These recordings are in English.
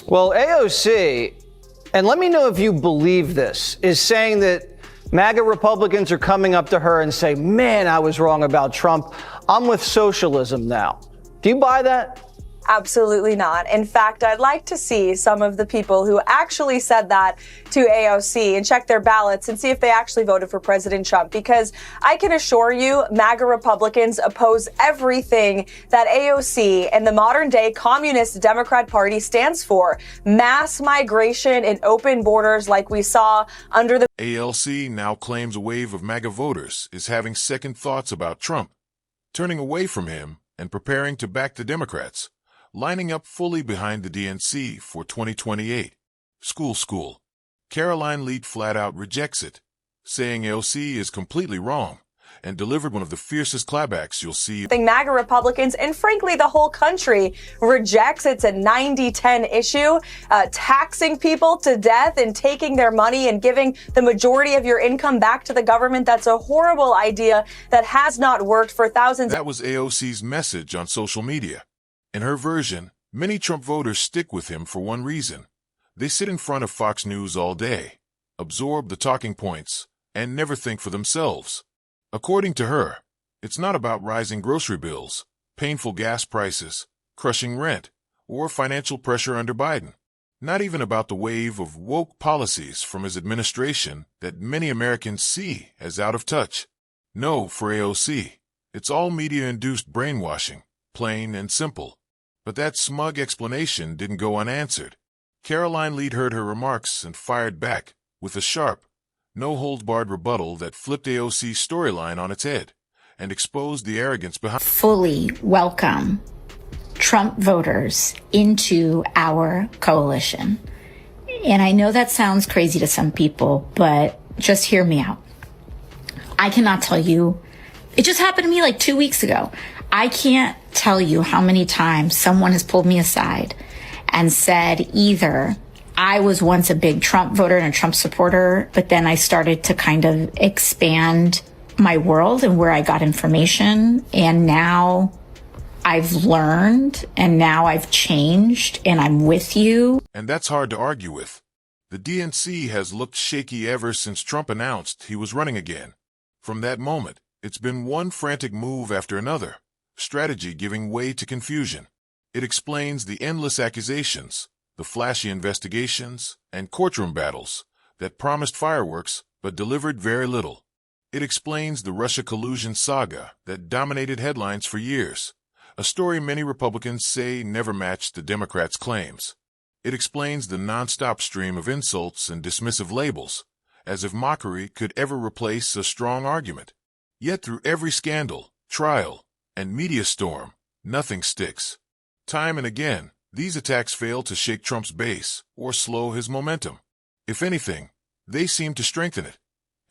Well, AOC, and let me know if you believe this, is saying that MAGA Republicans are coming up to her and say, man, I was wrong about Trump. I'm with socialism now. Do you buy that? Absolutely not. In fact, I'd like to see some of the people who actually said that to AOC and check their ballots and see if they actually voted for President Trump, because I can assure you MAGA Republicans oppose everything that AOC and the modern day communist Democrat Party stands for. Mass migration and open borders like we saw under the ALC now claims a wave of MAGA voters is having second thoughts about Trump, turning away from him and preparing to back the Democrats, lining up fully behind the DNC for 2028. School. Karoline Leavitt flat out rejects it, saying AOC is completely wrong, and delivered one of the fiercest clapbacks you'll see. MAGA Republicans, and frankly the whole country, rejects. It's a 90-10 issue, taxing people to death and taking their money and giving the majority of your income back to the government. That's a horrible idea that has not worked for thousands. That was AOC's message on social media. In her version, many Trump voters stick with him for one reason. They sit in front of Fox News all day, absorb the talking points, and never think for themselves. According to her, it's not about rising grocery bills, painful gas prices, crushing rent, or financial pressure under Biden. Not even about the wave of woke policies from his administration that many Americans see as out of touch. No, for AOC, it's all media-induced brainwashing, plain and simple. But that smug explanation didn't go unanswered. Karoline Leavitt heard her remarks and fired back with a sharp, no-holds-barred rebuttal that flipped AOC's storyline on its head and exposed the arrogance behind. Fully welcome Trump voters into our coalition. And I know that sounds crazy to some people, but just hear me out. I cannot tell you, it just happened to me like 2 weeks ago. I can't tell you how many times someone has pulled me aside and said either I was once a big Trump voter and a Trump supporter, but then I started to kind of expand my world and where I got information. And now I've learned and now I've changed and I'm with you. And that's hard to argue with. The DNC has looked shaky ever since Trump announced he was running again. From that moment, it's been one frantic move after another. Strategy giving way to confusion. It explains the endless accusations, the flashy investigations, and courtroom battles that promised fireworks but delivered very little. It explains the Russia collusion saga that dominated headlines for years, a story many Republicans say never matched the Democrats' claims. It explains the nonstop stream of insults and dismissive labels, as if mockery could ever replace a strong argument. Yet through every scandal, trial, and media storm, nothing sticks. Time and again, these attacks fail to shake Trump's base or slow his momentum. If anything, they seem to strengthen it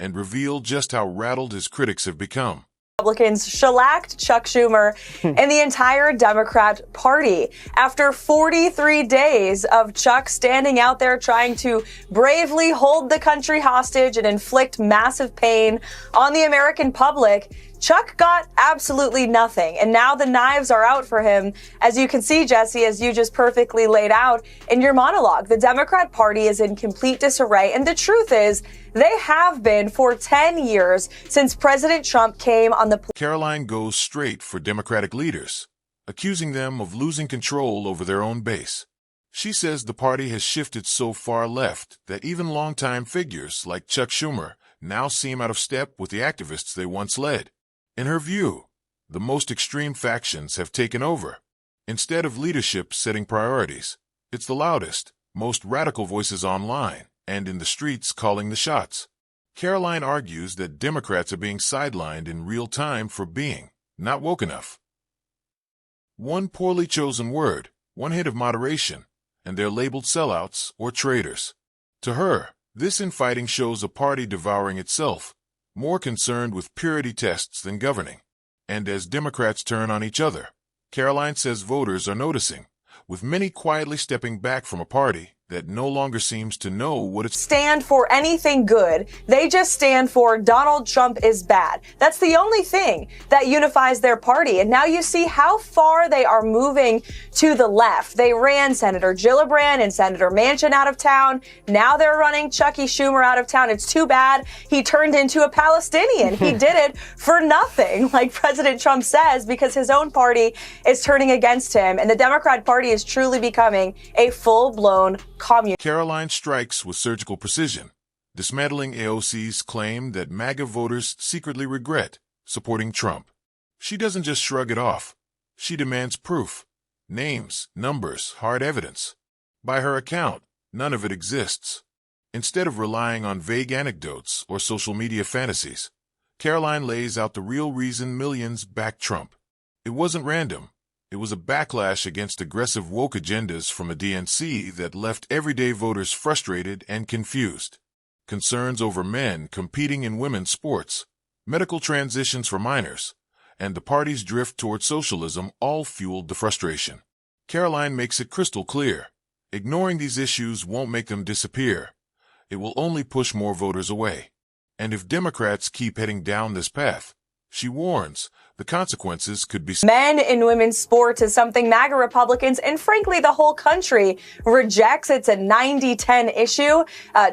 and reveal just how rattled his critics have become. Republicans shellacked Chuck Schumer and the entire Democrat Party. After 43 days of Chuck standing out there trying to bravely hold the country hostage and inflict massive pain on the American public, Chuck got absolutely nothing. And now the knives are out for him. As you can see, Jesse, as you just perfectly laid out in your monologue, the Democrat Party is in complete disarray. And the truth is, they have been for 10 years since President Trump came on the... Karoline goes straight for Democratic leaders, accusing them of losing control over their own base. She says the party has shifted so far left that even longtime figures like Chuck Schumer now seem out of step with the activists they once led. In her view, the most extreme factions have taken over. Instead of leadership setting priorities, it's the loudest, most radical voices online and in the streets calling the shots. Karoline argues that Democrats are being sidelined in real time for being not woke enough. One poorly chosen word, one hint of moderation, and they're labeled sellouts or traitors. To her, this infighting shows a party devouring itself, more concerned with purity tests than governing. And as Democrats turn on each other, Karoline says voters are noticing, with many quietly stepping back from a party that no longer seems to know what it's stand for anything good. They just stand for Donald Trump is bad. That's the only thing that unifies their party. And now you see how far they are moving to the left. They ran Senator Gillibrand and Senator Manchin out of town. Now they're running Chucky Schumer out of town. It's too bad he turned into a Palestinian. He did it for nothing, like President Trump says, because his own party is turning against him. And the Democrat Party is truly becoming a full-blown communist. Karoline strikes with surgical precision, dismantling AOC's claim that MAGA voters secretly regret supporting Trump. She doesn't just shrug it off. She demands proof. Names, numbers, hard evidence. By her account, none of it exists. Instead of relying on vague anecdotes or social media fantasies, Karoline lays out the real reason millions back Trump. It wasn't random. It was a backlash against aggressive woke agendas from a DNC that left everyday voters frustrated and confused. Concerns over men competing in women's sports, medical transitions for minors, and the party's drift toward socialism all fueled the frustration. Karoline makes it crystal clear. Ignoring these issues won't make them disappear. It will only push more voters away. And if Democrats keep heading down this path, she warns, the consequences could be... Men in women's sports is something MAGA Republicans and frankly the whole country rejects. It's a 90-10 issue,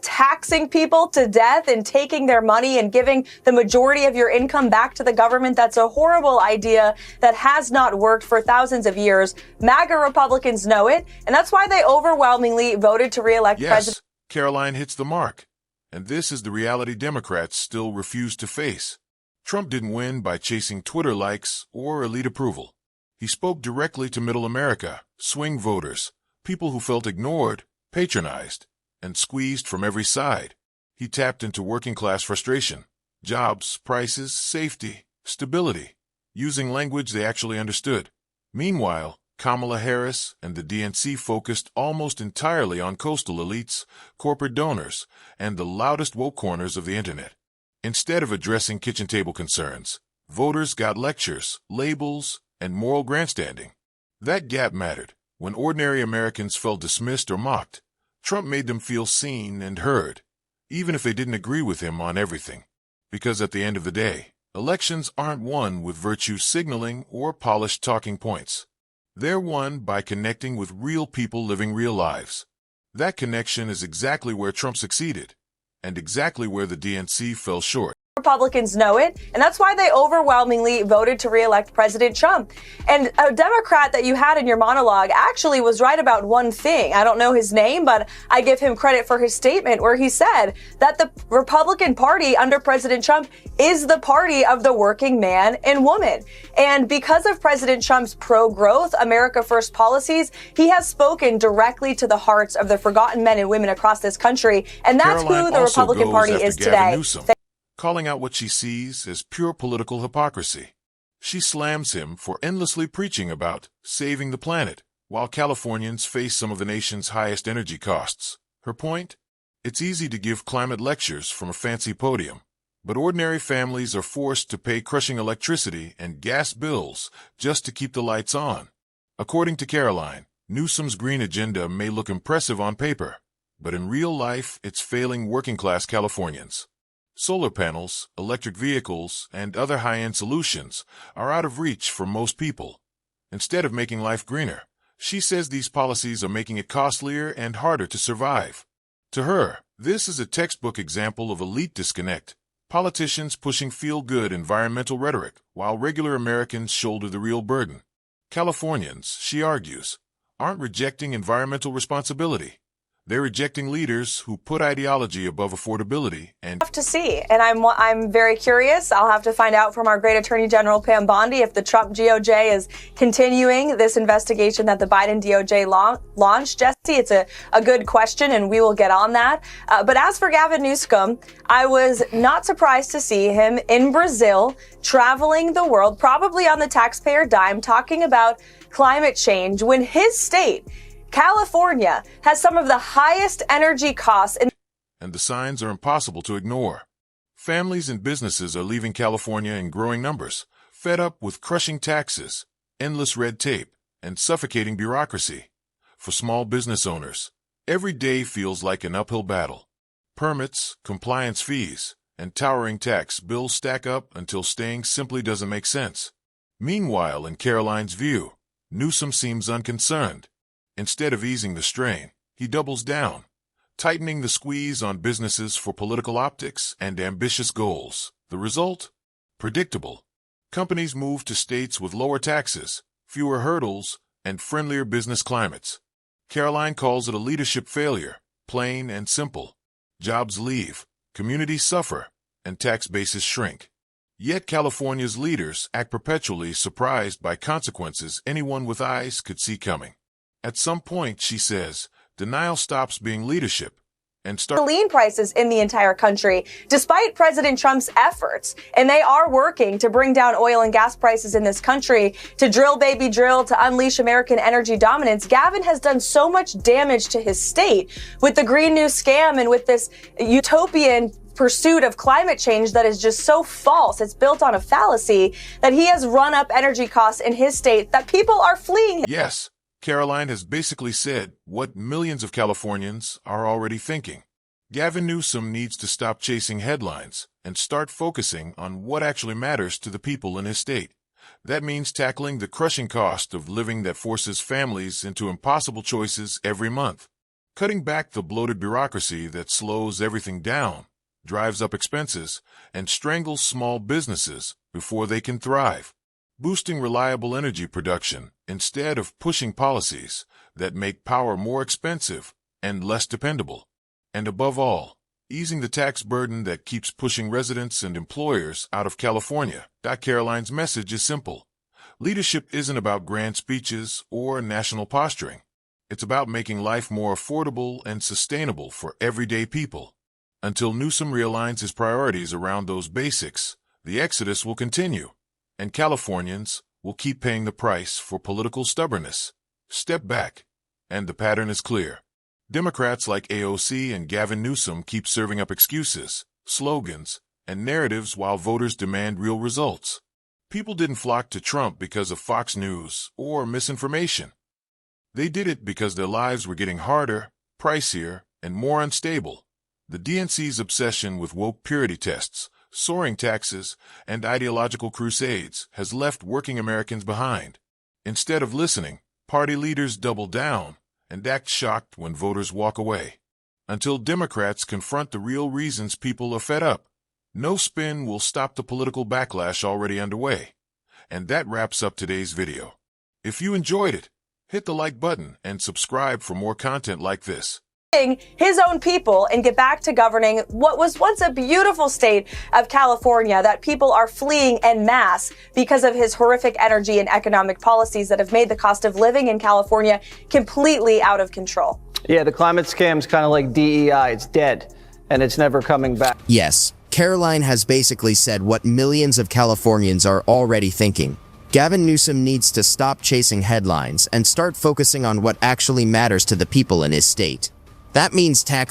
taxing people to death and taking their money and giving the majority of your income back to the government. That's a horrible idea that has not worked for thousands of years. MAGA Republicans know it, and that's why they overwhelmingly voted to re-elect President. Yes, Karoline hits the mark. And this is the reality Democrats still refuse to face. Trump didn't win by chasing Twitter likes or elite approval. He spoke directly to middle America, swing voters, people who felt ignored, patronized, and squeezed from every side. He tapped into working-class frustration, jobs, prices, safety, stability, using language they actually understood. Meanwhile, Kamala Harris and the DNC focused almost entirely on coastal elites, corporate donors, and the loudest woke corners of the internet. Instead of addressing kitchen table concerns, voters got lectures, labels, and moral grandstanding. That gap mattered. When ordinary Americans felt dismissed or mocked, Trump made them feel seen and heard, even if they didn't agree with him on everything. Because at the end of the day, elections aren't won with virtue signaling or polished talking points. They're won by connecting with real people living real lives. That connection is exactly where Trump succeeded, and exactly where the DNC fell short. Republicans know it, and that's why they overwhelmingly voted to re-elect President Trump. And a Democrat that you had in your monologue actually was right about one thing. I don't know his name, but I give him credit for his statement where he said that the Republican Party under President Trump is the party of the working man and woman. And because of President Trump's pro-growth, America First policies, he has spoken directly to the hearts of the forgotten men and women across this country. And that's Karoline who the Republican Party is today. Calling out what she sees as pure political hypocrisy. She slams him for endlessly preaching about saving the planet, while Californians face some of the nation's highest energy costs. Her point? It's easy to give climate lectures from a fancy podium, but ordinary families are forced to pay crushing electricity and gas bills just to keep the lights on. According to Karoline, Newsom's green agenda may look impressive on paper, but in real life it's failing working-class Californians. Solar panels, electric vehicles, and other high-end solutions are out of reach for most people. Instead of making life greener, she says these policies are making it costlier and harder to survive. To her, this is a textbook example of elite disconnect. Politicians pushing feel-good environmental rhetoric while regular Americans shoulder the real burden. Californians, she argues, aren't rejecting environmental responsibility. They're rejecting leaders who put ideology above affordability and... Have to see, and I'm very curious. I'll have to find out from our great Attorney General Pam Bondi if the Trump DOJ is continuing this investigation that the Biden DOJ launched. Jesse, it's a good question, and we will get on that. But as for Gavin Newsom, I was not surprised to see him in Brazil, traveling the world, probably on the taxpayer dime, talking about climate change when his state, California, has some of the highest energy costs. And the signs are impossible to ignore. Families and businesses are leaving California in growing numbers, fed up with crushing taxes, endless red tape, and suffocating bureaucracy. For small business owners, Every day feels like an uphill battle. Permits, compliance fees, and towering tax bills stack up until staying simply doesn't make sense. Meanwhile, in Karoline's view, Newsom seems unconcerned. Instead of easing the strain, he doubles down, tightening the squeeze on businesses for political optics and ambitious goals. The result? Predictable. Companies move to states with lower taxes, fewer hurdles, and friendlier business climates. Karoline calls it a leadership failure, plain and simple. Jobs leave, communities suffer, and tax bases shrink. Yet California's leaders act perpetually surprised by consequences anyone with eyes could see coming. At some point, she says, denial stops being leadership and starts gasoline prices in the entire country, despite President Trump's efforts. And they are working to bring down oil and gas prices in this country, to drill, baby, drill, to unleash American energy dominance. Gavin has done so much damage to his state with the Green New scam and with this utopian pursuit of climate change that is just so false. It's built on a fallacy that he has run up energy costs in his state that people are fleeing. Yes, Karoline has basically said what millions of Californians are already thinking. Gavin Newsom needs to stop chasing headlines and start focusing on what actually matters to the people in his state. That means tackling the crushing cost of living that forces families into impossible choices every month. Cutting back the bloated bureaucracy that slows everything down, drives up expenses, and strangles small businesses before they can thrive. Boosting reliable energy production instead of pushing policies that make power more expensive and less dependable. And above all, easing the tax burden that keeps pushing residents and employers out of California. Karoline's message is simple. Leadership isn't about grand speeches or national posturing. It's about making life more affordable and sustainable for everyday people. Until Newsom realigns his priorities around those basics, the exodus will continue, and Californians will keep paying the price for political stubbornness. Step back, and the pattern is clear. Democrats like AOC and Gavin Newsom keep serving up excuses, slogans, and narratives while voters demand real results. People didn't flock to Trump because of Fox News or misinformation. They did it because their lives were getting harder, pricier, and more unstable. The DNC's obsession with woke purity tests, soaring taxes, and ideological crusades has left working Americans behind. Instead of listening, party leaders double down and act shocked when voters walk away. Until Democrats confront the real reasons people are fed up, no spin will stop the political backlash already underway. And that wraps up today's video. If you enjoyed it, hit the like button and subscribe for more content like this. His own people and get back to governing what was once a beautiful state of California that people are fleeing en masse because of his horrific energy and economic policies that have made the cost of living in California completely out of control. Yeah, the climate scam's kind of like DEI. It's dead, and it's never coming back. Yes, Karoline has basically said what millions of Californians are already thinking. Gavin Newsom needs to stop chasing headlines and start focusing on what actually matters to the people in his state. That means tackling